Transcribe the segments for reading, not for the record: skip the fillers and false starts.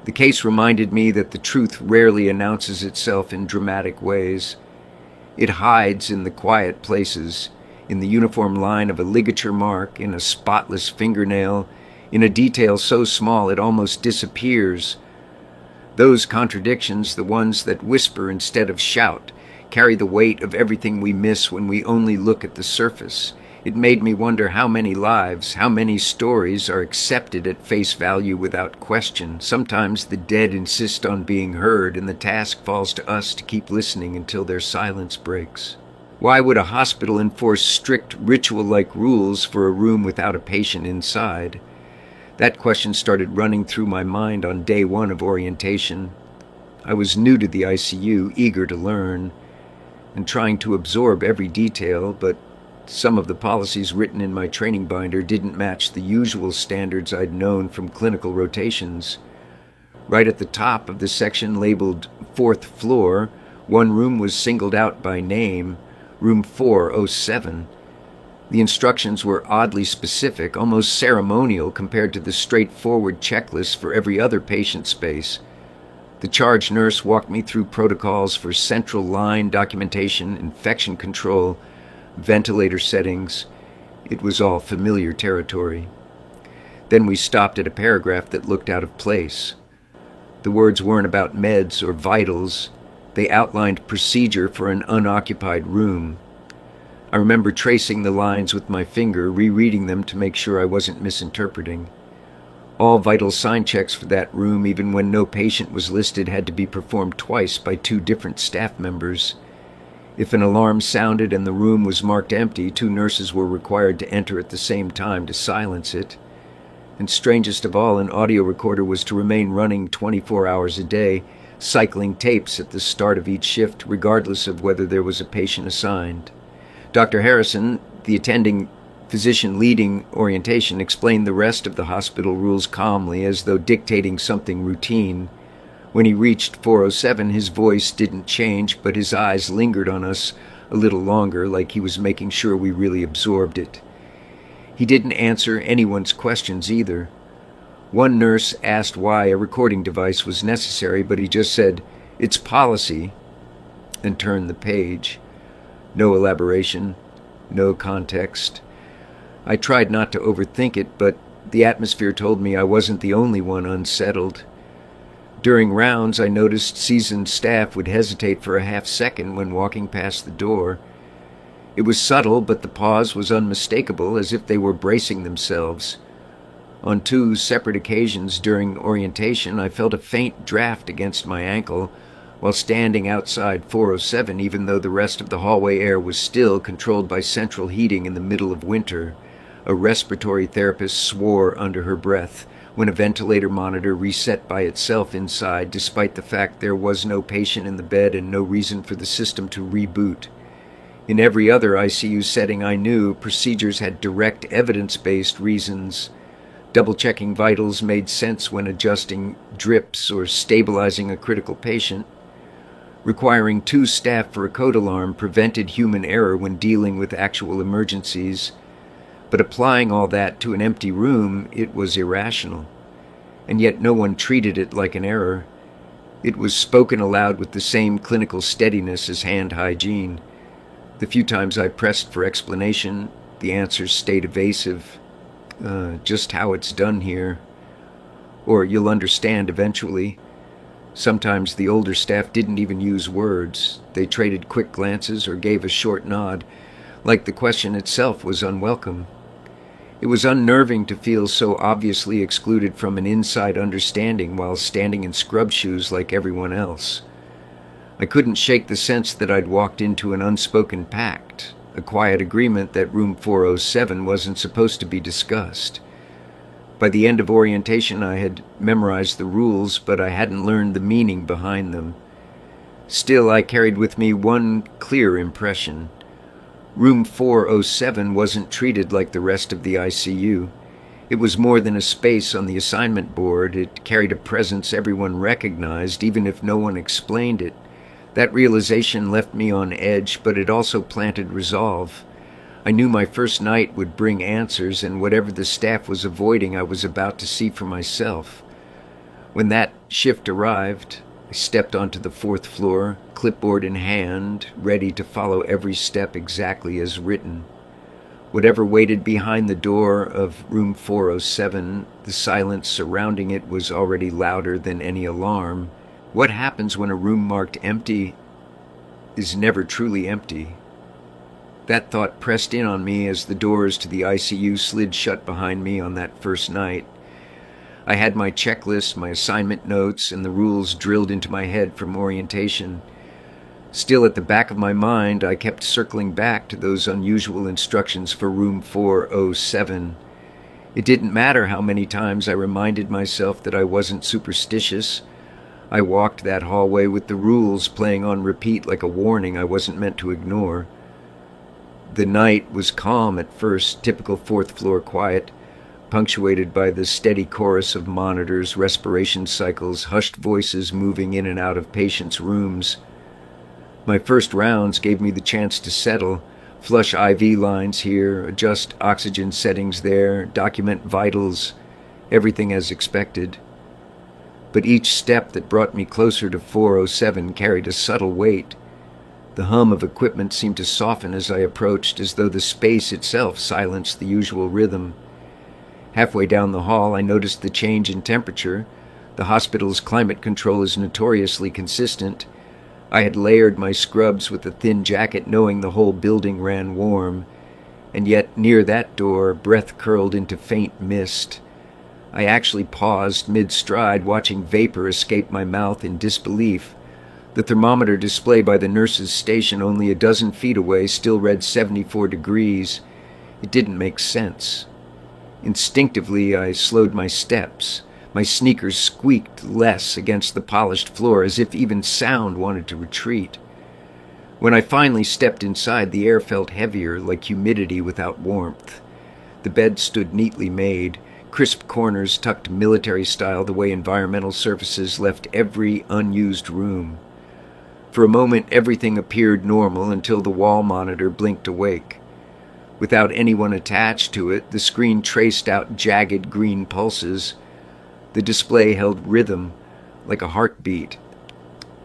The case reminded me that the truth rarely announces itself in dramatic ways. It hides in the quiet places, in the uniform line of a ligature mark, in a spotless fingernail, in a detail so small it almost disappears. Those contradictions, the ones that whisper instead of shout, carry the weight of everything we miss when we only look at the surface. It made me wonder how many lives, how many stories are accepted at face value without question. Sometimes the dead insist on being heard, and the task falls to us to keep listening until their silence breaks. Why would a hospital enforce strict ritual-like rules for a room without a patient inside? That question started running through my mind on day one of orientation. I was new to the ICU, eager to learn, and trying to absorb every detail, but some of the policies written in my training binder didn't match the usual standards I'd known from clinical rotations. Right at the top of the section labeled 4th floor, one room was singled out by name, room 407. The instructions were oddly specific, almost ceremonial compared to the straightforward checklist for every other patient space. The charge nurse walked me through protocols for central line documentation, infection control, ventilator settings. It was all familiar territory. Then we stopped at a paragraph that looked out of place. The words weren't about meds or vitals. They outlined procedure for an unoccupied room. I remember tracing the lines with my finger, rereading them to make sure I wasn't misinterpreting. All vital sign checks for that room, even when no patient was listed, had to be performed twice by 2 different staff members. If an alarm sounded and the room was marked empty, 2 nurses were required to enter at the same time to silence it. And strangest of all, an audio recorder was to remain running 24 hours a day, cycling tapes at the start of each shift, regardless of whether there was a patient assigned. Dr. Harrison, the attending physician leading orientation, explained the rest of the hospital rules calmly, as though dictating something routine. When he reached 407, his voice didn't change, but his eyes lingered on us a little longer, like he was making sure we really absorbed it. He didn't answer anyone's questions either. One nurse asked why a recording device was necessary, but he just said, "It's policy," and turned the page. No elaboration, no context. I tried not to overthink it, but the atmosphere told me I wasn't the only one unsettled. During rounds, I noticed seasoned staff would hesitate for a half-second when walking past the door. It was subtle, but the pause was unmistakable, as if they were bracing themselves. On 2 separate occasions during orientation, I felt a faint draft against my ankle while standing outside 407, even though the rest of the hallway air was still controlled by central heating in the middle of winter. A respiratory therapist swore under her breath when a ventilator monitor reset by itself inside, despite the fact there was no patient in the bed and no reason for the system to reboot. In every other ICU setting I knew, procedures had direct evidence-based reasons. Double-checking vitals made sense when adjusting drips or stabilizing a critical patient. Requiring 2 staff for a code alarm prevented human error when dealing with actual emergencies. But applying all that to an empty room, it was irrational. And yet no one treated it like an error. It was spoken aloud with the same clinical steadiness as hand hygiene. The few times I pressed for explanation, the answers stayed evasive. Just how it's done here. Or you'll understand eventually. Sometimes the older staff didn't even use words. They traded quick glances or gave a short nod, like the question itself was unwelcome. It was unnerving to feel so obviously excluded from an inside understanding while standing in scrub shoes like everyone else. I couldn't shake the sense that I'd walked into an unspoken pact, a quiet agreement that room 407 wasn't supposed to be discussed. By the end of orientation, I had memorized the rules, but I hadn't learned the meaning behind them. Still, I carried with me one clear impression. Room 407 wasn't treated like the rest of the ICU. It was more than a space on the assignment board. It carried a presence everyone recognized, even if no one explained it. That realization left me on edge, but it also planted resolve. I knew my first night would bring answers, and whatever the staff was avoiding, I was about to see for myself. When that Shift arrived. I stepped onto the fourth floor, clipboard in hand, ready to follow every step exactly as written. Whatever waited behind the door of room 407, the silence surrounding it was already louder than any alarm. What happens when a room marked empty is never truly empty? That thought pressed in on me as the doors to the ICU slid shut behind me on that first night. I had my checklist, my assignment notes, and the rules drilled into my head from orientation. Still at the back of my mind, I kept circling back to those unusual instructions for room 407. It didn't matter how many times I reminded myself that I wasn't superstitious. I walked that hallway with the rules playing on repeat like a warning I wasn't meant to ignore. The night was calm at first, typical fourth-floor quiet, punctuated by the steady chorus of monitors, respiration cycles, hushed voices moving in and out of patients' rooms. My first rounds gave me the chance to settle, flush IV lines here, adjust oxygen settings there, document vitals, everything as expected. But each step that brought me closer to 407 carried a subtle weight. The hum of equipment seemed to soften as I approached, as though the space itself silenced the usual rhythm. Halfway down the hall, I noticed the change in temperature. The hospital's climate control is notoriously consistent. I had layered my scrubs with a thin jacket, knowing the whole building ran warm, and yet near that door, breath curled into faint mist. I actually paused mid-stride, watching vapor escape my mouth in disbelief. The thermometer display by the nurse's station only a dozen feet away still read 74 degrees. It didn't make sense. Instinctively, I slowed my steps. My sneakers squeaked less against the polished floor, as if even sound wanted to retreat. When I finally stepped inside, the air felt heavier, like humidity without warmth. The bed stood neatly made, crisp corners tucked military-style the way environmental surfaces left every unused room. For a moment, everything appeared normal until the wall monitor blinked awake. Without anyone attached to it, the screen traced out jagged green pulses. The display held rhythm, like a heartbeat.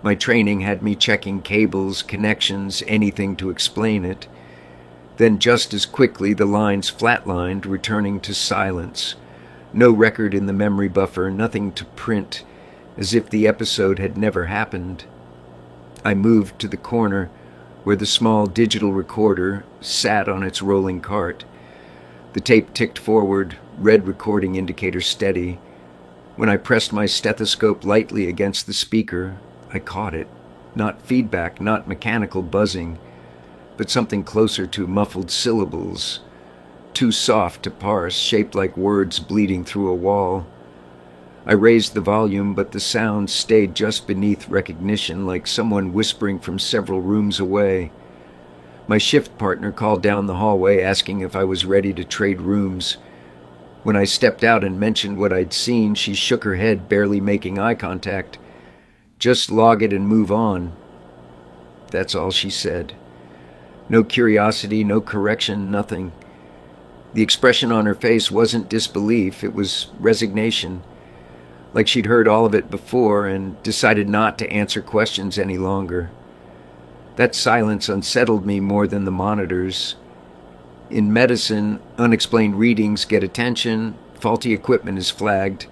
My training had me checking cables, connections, anything to explain it. Then just as quickly the lines flatlined, returning to silence. No record in the memory buffer, nothing to print, as if the episode had never happened. I moved to the corner where the small digital recorder sat on its rolling cart. The tape ticked forward, red recording indicator steady. When I pressed my stethoscope lightly against the speaker, I caught it. Not feedback, not mechanical buzzing, but something closer to muffled syllables. Too soft to parse, shaped like words bleeding through a wall. I raised the volume, but the sound stayed just beneath recognition, like someone whispering from several rooms away. My shift partner called down the hallway, asking if I was ready to trade rooms. When I stepped out and mentioned what I'd seen, she shook her head, barely making eye contact. "Just log it and move on." That's all she said. No curiosity, no correction, nothing. The expression on her face wasn't disbelief, it was resignation. Like she'd heard all of it before and decided not to answer questions any longer. That silence unsettled me more than the monitors. In medicine, unexplained readings get attention, faulty equipment is flagged,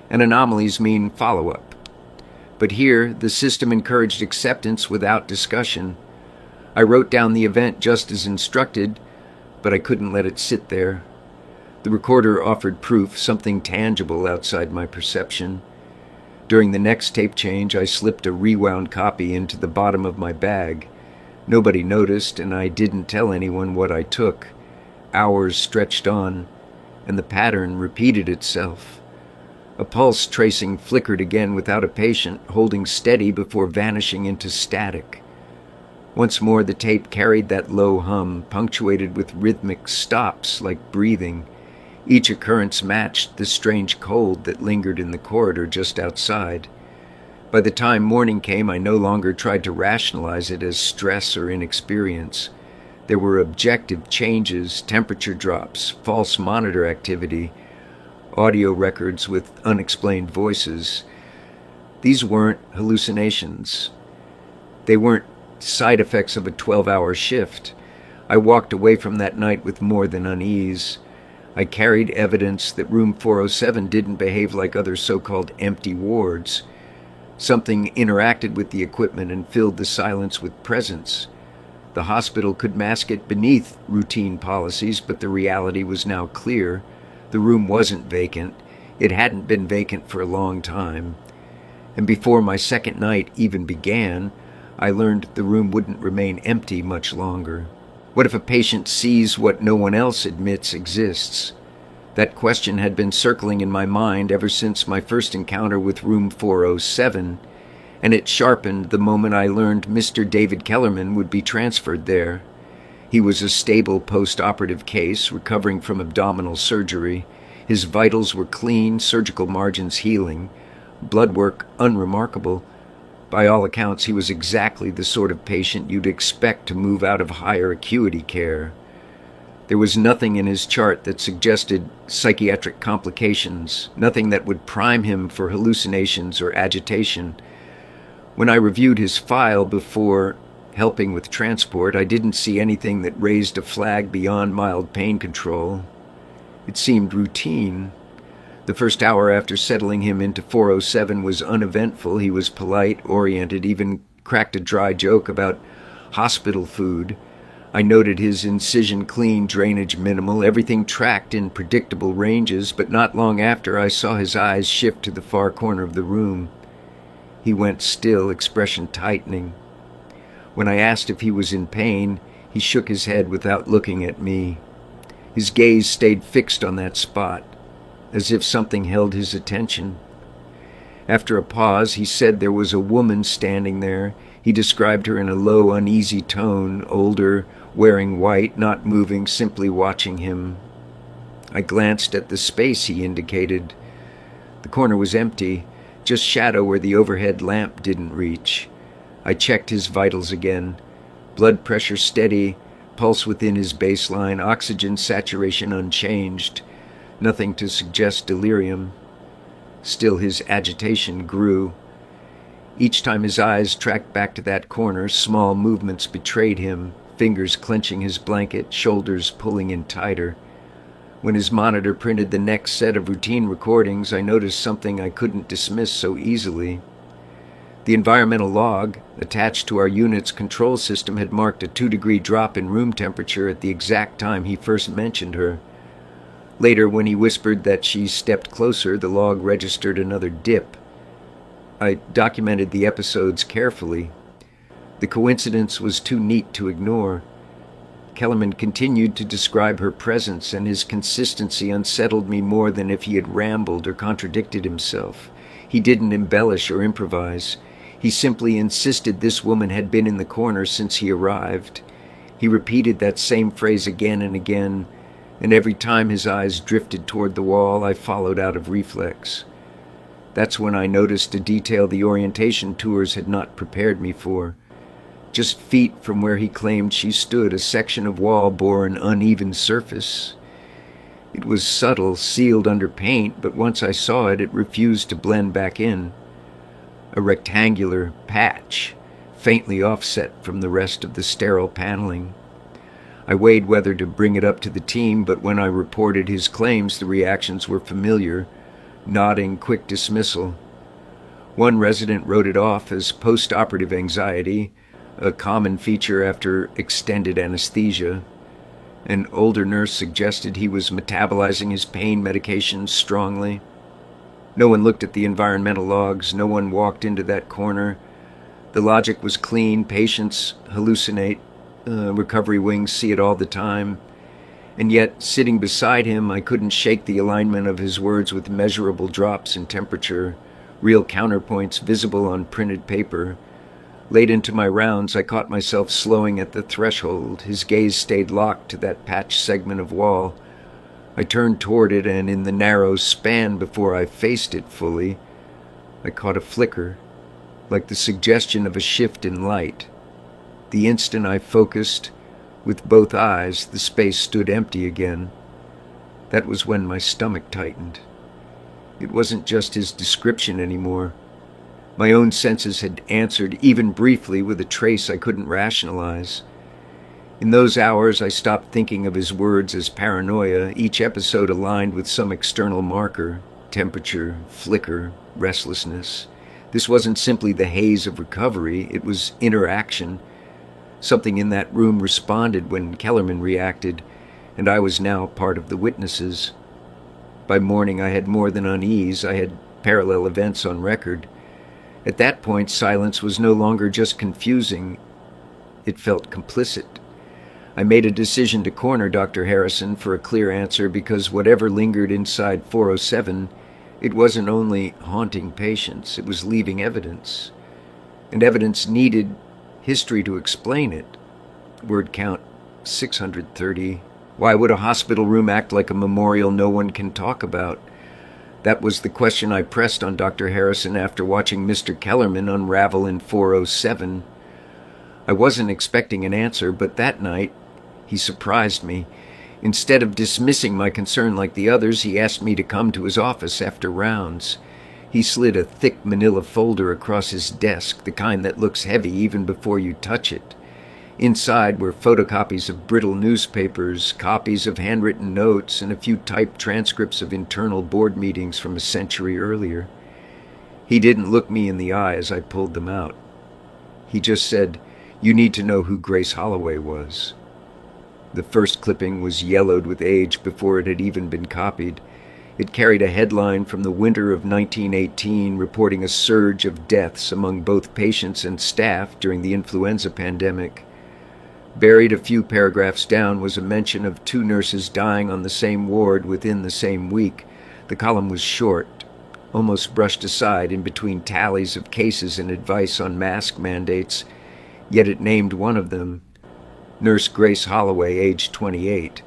and anomalies mean follow-up. But here, the system encouraged acceptance without discussion. I wrote down the event just as instructed, but I couldn't let it sit there. The recorder offered proof, something tangible outside my perception. During the next tape change, I slipped a rewound copy into the bottom of my bag. Nobody noticed, and I didn't tell anyone what I took. Hours stretched on, and the pattern repeated itself. A pulse tracing flickered again without a patient, holding steady before vanishing into static. Once more the tape carried that low hum, punctuated with rhythmic stops like breathing. Each occurrence matched the strange cold that lingered in the corridor just outside. By the time morning came, I no longer tried to rationalize it as stress or inexperience. There were objective changes, temperature drops, false monitor activity, audio records with unexplained voices. These weren't hallucinations. They weren't side effects of a 12-hour shift. I walked away from that night with more than unease. I carried evidence that room 407 didn't behave like other so-called empty wards. Something interacted with the equipment and filled the silence with presence. The hospital could mask it beneath routine policies, but the reality was now clear. The room wasn't vacant. It hadn't been vacant for a long time. And before my second night even began, I learned the room wouldn't remain empty much longer. What if a patient sees what no one else admits exists? That question had been circling in my mind ever since my first encounter with room 407, and it sharpened the moment I learned Mr. David Kellerman would be transferred there. He was a stable post-operative case, recovering from abdominal surgery. His vitals were clean, surgical margins healing, blood work unremarkable. By all accounts, he was exactly the sort of patient you'd expect to move out of higher acuity care. There was nothing in his chart that suggested psychiatric complications, nothing that would prime him for hallucinations or agitation. When I reviewed his file before helping with transport, I didn't see anything that raised a flag beyond mild pain control. It seemed routine. The first hour after settling him into 407 was uneventful. He was polite, oriented, even cracked a dry joke about hospital food. I noted his incision clean, drainage minimal, everything tracked in predictable ranges, but not long after I saw his eyes shift to the far corner of the room. He went still, expression tightening. When I asked if he was in pain, he shook his head without looking at me. His gaze stayed fixed on that spot, as if something held his attention. After a pause, he said there was a woman standing there. He described her in a low, uneasy tone, older, wearing white, not moving, simply watching him. I glanced at the space he indicated. The corner was empty, just shadow where the overhead lamp didn't reach. I checked his vitals again. Blood pressure steady, pulse within his baseline, oxygen saturation unchanged. Nothing to suggest delirium. Still, his agitation grew. Each time his eyes tracked back to that corner, small movements betrayed him, fingers clenching his blanket, shoulders pulling in tighter. When his monitor printed the next set of routine recordings, I noticed something I couldn't dismiss so easily. The environmental log attached to our unit's control system had marked a 2-degree drop in room temperature at the exact time he first mentioned her. Later, when he whispered that she stepped closer, the log registered another dip. I documented the episodes carefully. The coincidence was too neat to ignore. Kellerman continued to describe her presence, and his consistency unsettled me more than if he had rambled or contradicted himself. He didn't embellish or improvise. He simply insisted this woman had been in the corner since he arrived. He repeated that same phrase again and again, and every time his eyes drifted toward the wall, I followed out of reflex. That's when I noticed a detail the orientation tours had not prepared me for. Just feet from where he claimed she stood, a section of wall bore an uneven surface. It was subtle, sealed under paint, but once I saw it, it refused to blend back in. A rectangular patch, faintly offset from the rest of the sterile paneling. I weighed whether to bring it up to the team, but when I reported his claims, the reactions were familiar, nodding, quick dismissal. One resident wrote it off as post-operative anxiety, a common feature after extended anesthesia. An older nurse suggested he was metabolizing his pain medications strongly. No one looked at the environmental logs. No one walked into that corner. The logic was clean. Patients hallucinate. Recovery wings see it all the time. And yet, sitting beside him, I couldn't shake the alignment of his words with measurable drops in temperature, real counterpoints visible on printed paper. Late into my rounds, I caught myself slowing at the threshold. His gaze stayed locked to that patched segment of wall. I turned toward it, and in the narrow span before I faced it fully, I caught a flicker, like the suggestion of a shift in light. The instant I focused, with both eyes, the space stood empty again. That was when my stomach tightened. It wasn't just his description anymore. My own senses had answered, even briefly, with a trace I couldn't rationalize. In those hours, I stopped thinking of his words as paranoia, each episode aligned with some external marker: temperature, flicker, restlessness. This wasn't simply the haze of recovery, it was interaction. Something in that room responded when Kellerman reacted, and I was now part of the witnesses. By morning, I had more than unease, I had parallel events on record. At that point, silence was no longer just confusing, it felt complicit. I made a decision to corner Dr. Harrison for a clear answer because whatever lingered inside 407, it wasn't only haunting patients, it was leaving evidence. And evidence needed history to explain it. Word count 630. Why would a hospital room act like a memorial no one can talk about? That was the question I pressed on Dr. Harrison after watching Mr. Kellerman unravel in 407. I wasn't expecting an answer, but that night, he surprised me. Instead of dismissing my concern like the others, he asked me to come to his office after rounds. He slid a thick manila folder across his desk, the kind that looks heavy even before you touch it. Inside were photocopies of brittle newspapers, copies of handwritten notes, and a few typed transcripts of internal board meetings from a century earlier. He didn't look me in the eye as I pulled them out. He just said, "You need to know who Grace Holloway was." The first clipping was yellowed with age before it had even been copied. It carried a headline from the winter of 1918 reporting a surge of deaths among both patients and staff during the influenza pandemic. Buried a few paragraphs down was a mention of 2 nurses dying on the same ward within the same week. The column was short, almost brushed aside in between tallies of cases and advice on mask mandates, yet it named one of them, Nurse Grace Holloway, age 28.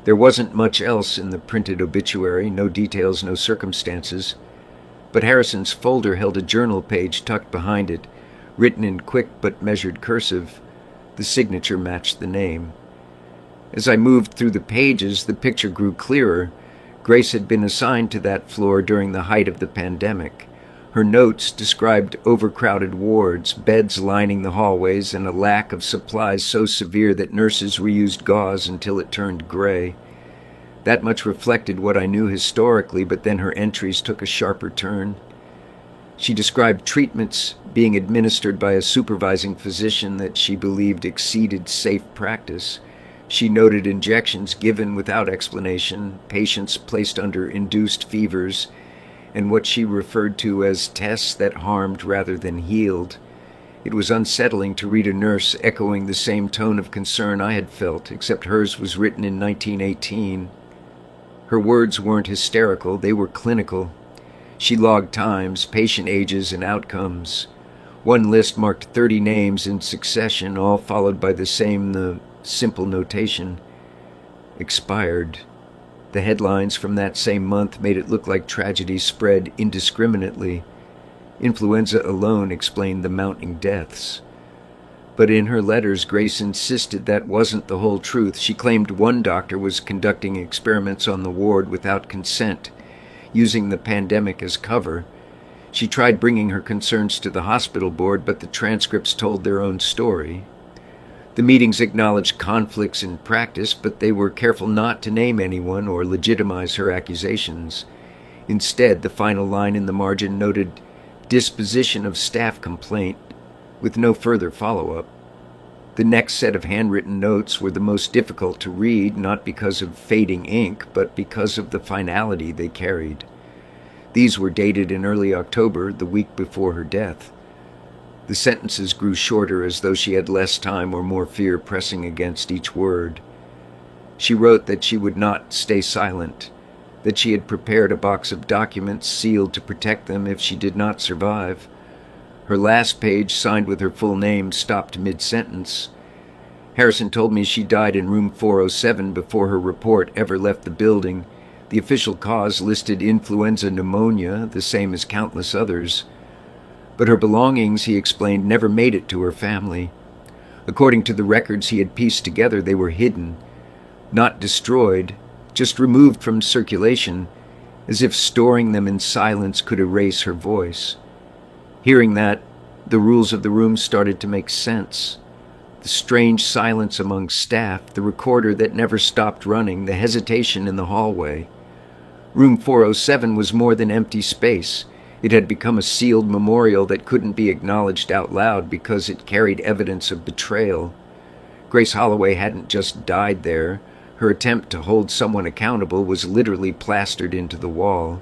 There wasn't much else in the printed obituary, no details, no circumstances. But Harrison's folder held a journal page tucked behind it, written in quick but measured cursive. The signature matched the name. As I moved through the pages, the picture grew clearer. Grace had been assigned to that floor during the height of the pandemic. Her notes described overcrowded wards, beds lining the hallways, and a lack of supplies so severe that nurses reused gauze until it turned gray. That much reflected what I knew historically, but then her entries took a sharper turn. She described treatments being administered by a supervising physician that she believed exceeded safe practice. She noted injections given without explanation, patients placed under induced fevers, and what she referred to as tests that harmed rather than healed. It was unsettling to read a nurse echoing the same tone of concern I had felt, except hers was written in 1918. Her words weren't hysterical, they were clinical. She logged times, patient ages, and outcomes. One list marked 30 names in succession, all followed by the simple notation: expired. The headlines from that same month made it look like tragedy spread indiscriminately. Influenza alone explained the mounting deaths. But in her letters, Grace insisted that wasn't the whole truth. She claimed one doctor was conducting experiments on the ward without consent, using the pandemic as cover. She tried bringing her concerns to the hospital board, but the transcripts told their own story. The meetings acknowledged conflicts in practice, but they were careful not to name anyone or legitimize her accusations. Instead, the final line in the margin noted disposition of staff complaint, with no further follow-up. The next set of handwritten notes were the most difficult to read, not because of fading ink, but because of the finality they carried. These were dated in early October, the week before her death. The sentences grew shorter as though she had less time or more fear pressing against each word. She wrote that she would not stay silent, that she had prepared a box of documents sealed to protect them if she did not survive. Her last page, signed with her full name, stopped mid-sentence. Harrison told me she died in room 407 before her report ever left the building. The official cause listed influenza pneumonia, the same as countless others. But her belongings, he explained, never made it to her family. According to the records he had pieced together, they were hidden, not destroyed, just removed from circulation, as if storing them in silence could erase her voice. Hearing that, the rules of the room started to make sense. The strange silence among staff, the recorder that never stopped running, the hesitation in the hallway. Room 407 was more than empty space. It had become a sealed memorial that couldn't be acknowledged out loud because it carried evidence of betrayal. Grace Holloway hadn't just died there. Her attempt to hold someone accountable was literally plastered into the wall.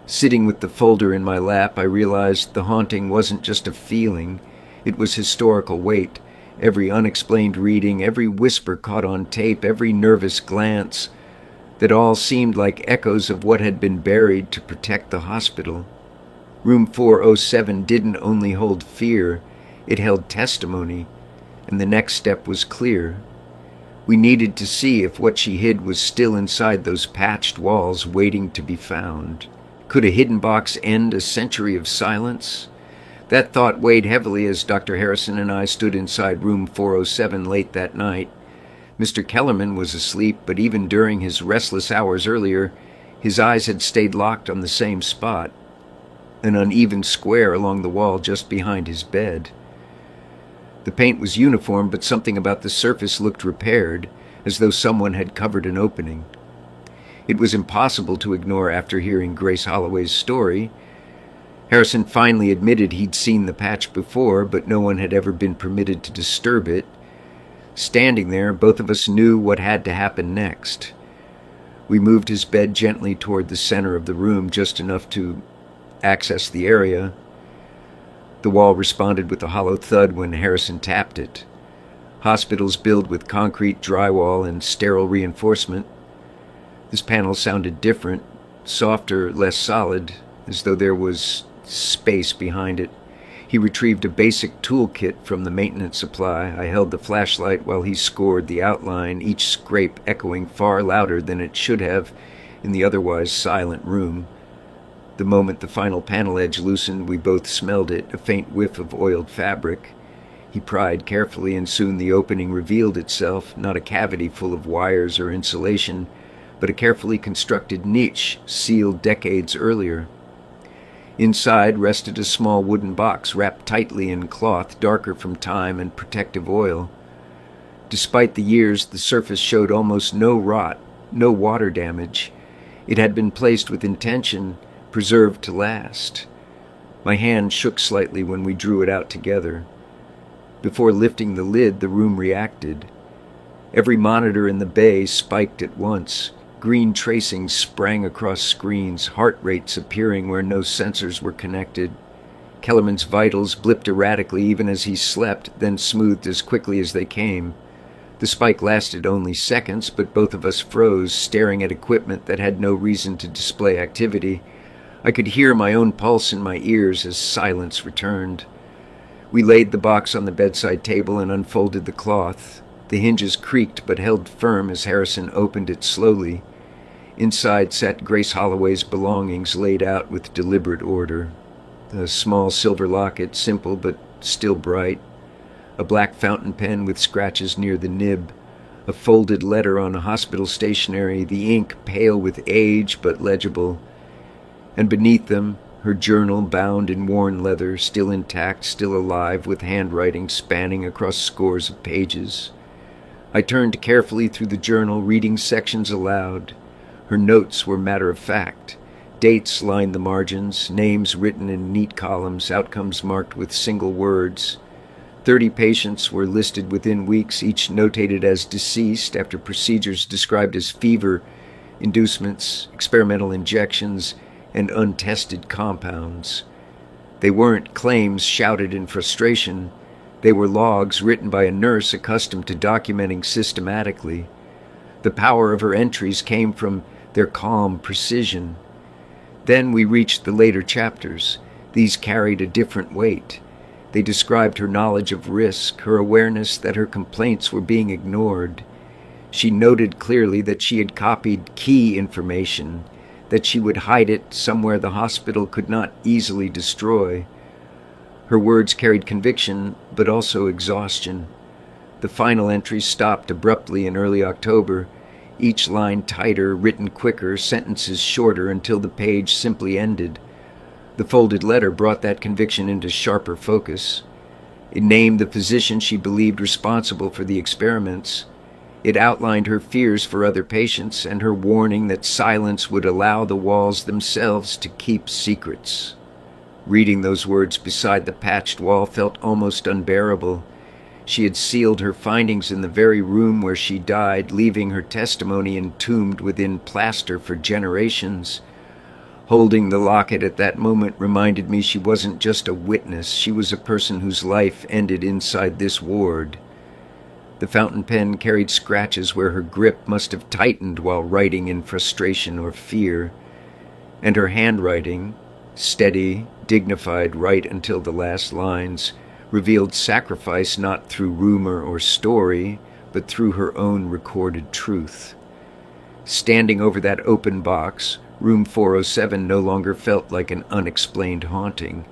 Sitting with the folder in my lap, I realized the haunting wasn't just a feeling. It was historical weight. Every unexplained reading, every whisper caught on tape, every nervous glance, that all seemed like echoes of what had been buried to protect the hospital. Room 407 didn't only hold fear, it held testimony, and the next step was clear. We needed to see if what she hid was still inside those patched walls waiting to be found. Could a hidden box end a century of silence? That thought weighed heavily as Dr. Harrison and I stood inside room 407 late that night. Mr. Kellerman was asleep, but even during his restless hours earlier, his eyes had stayed locked on the same spot, an uneven square along the wall just behind his bed. The paint was uniform, but something about the surface looked repaired, as though someone had covered an opening. It was impossible to ignore after hearing Grace Holloway's story. Harrison finally admitted he'd seen the patch before, but no one had ever been permitted to disturb it. Standing there, both of us knew what had to happen next. We moved his bed gently toward the center of the room, just enough to access the area. The wall responded with a hollow thud when Harrison tapped it. Hospitals build with concrete drywall and sterile reinforcement. This panel sounded different, softer, less solid, as though there was space behind it. He retrieved a basic toolkit from the maintenance supply. I held the flashlight while he scored the outline, each scrape echoing far louder than it should have in the otherwise silent room. The moment the final panel edge loosened, we both smelled it, a faint whiff of oiled fabric. He pried carefully, and soon the opening revealed itself, not a cavity full of wires or insulation, but a carefully constructed niche sealed decades earlier. Inside rested a small wooden box wrapped tightly in cloth darker from time and protective oil. Despite the years, the surface showed almost no rot, no water damage. It had been placed with intention, preserved to last. My hand shook slightly when we drew it out together. Before lifting the lid, the room reacted. Every monitor in the bay spiked at once. Green tracings sprang across screens, heart rates appearing where no sensors were connected. Kellerman's vitals blipped erratically even as he slept, then smoothed as quickly as they came. The spike lasted only seconds, but both of us froze, staring at equipment that had no reason to display activity. I could hear my own pulse in my ears as silence returned. We laid the box on the bedside table and unfolded the cloth. The hinges creaked but held firm as Harrison opened it slowly. Inside sat Grace Holloway's belongings laid out with deliberate order. A small silver locket, simple but still bright. A black fountain pen with scratches near the nib. A folded letter on a hospital stationery, the ink pale with age but legible. And beneath them, her journal bound in worn leather, still intact, still alive, with handwriting spanning across scores of pages. I turned carefully through the journal, reading sections aloud. Her notes were matter-of-fact. Dates lined the margins, names written in neat columns, outcomes marked with single words. 30 patients were listed within weeks, each notated as deceased after procedures described as fever, inducements, experimental injections, and untested compounds. They weren't claims shouted in frustration. They were logs written by a nurse accustomed to documenting systematically. The power of her entries came from their calm precision. Then we reached the later chapters. These carried a different weight. They described her knowledge of risk, her awareness that her complaints were being ignored. She noted clearly that she had copied key information, that she would hide it somewhere the hospital could not easily destroy. Her words carried conviction, but also exhaustion. The final entry stopped abruptly in early October, each line tighter, written quicker, sentences shorter until the page simply ended. The folded letter brought that conviction into sharper focus. It named the physician she believed responsible for the experiments. It outlined her fears for other patients and her warning that silence would allow the walls themselves to keep secrets. Reading those words beside the patched wall felt almost unbearable. She had sealed her findings in the very room where she died, leaving her testimony entombed within plaster for generations. Holding the locket at that moment reminded me she wasn't just a witness, she was a person whose life ended inside this ward. The fountain pen carried scratches where her grip must have tightened while writing in frustration or fear. And her handwriting, steady, dignified right until the last lines, revealed sacrifice not through rumor or story, but through her own recorded truth. Standing over that open box, room 407 no longer felt like an unexplained haunting.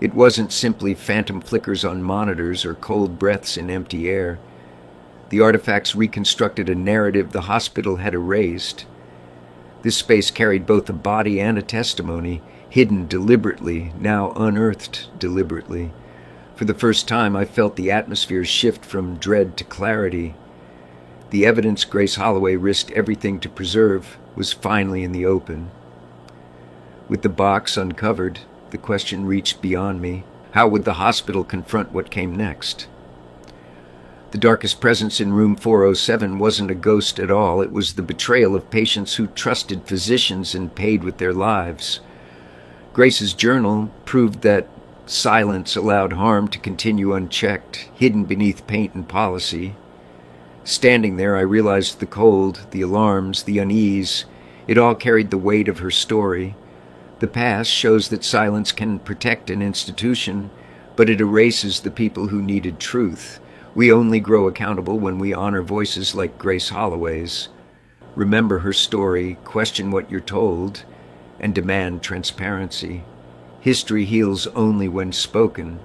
It wasn't simply phantom flickers on monitors or cold breaths in empty air. The artifacts reconstructed a narrative the hospital had erased. This space carried both a body and a testimony, hidden deliberately, now unearthed deliberately. For the first time, I felt the atmosphere shift from dread to clarity. The evidence Grace Holloway risked everything to preserve was finally in the open. With the box uncovered, the question reached beyond me. How would the hospital confront what came next? The darkest presence in room 407 wasn't a ghost at all. It was the betrayal of patients who trusted physicians and paid with their lives. Grace's journal proved that silence allowed harm to continue unchecked, hidden beneath paint and policy. Standing there, I realized the cold, the alarms, the unease. It all carried the weight of her story. The past shows that silence can protect an institution, but it erases the people who needed truth. We only grow accountable when we honor voices like Grace Holloway's. Remember her story, question what you're told, and demand transparency. History heals only when spoken.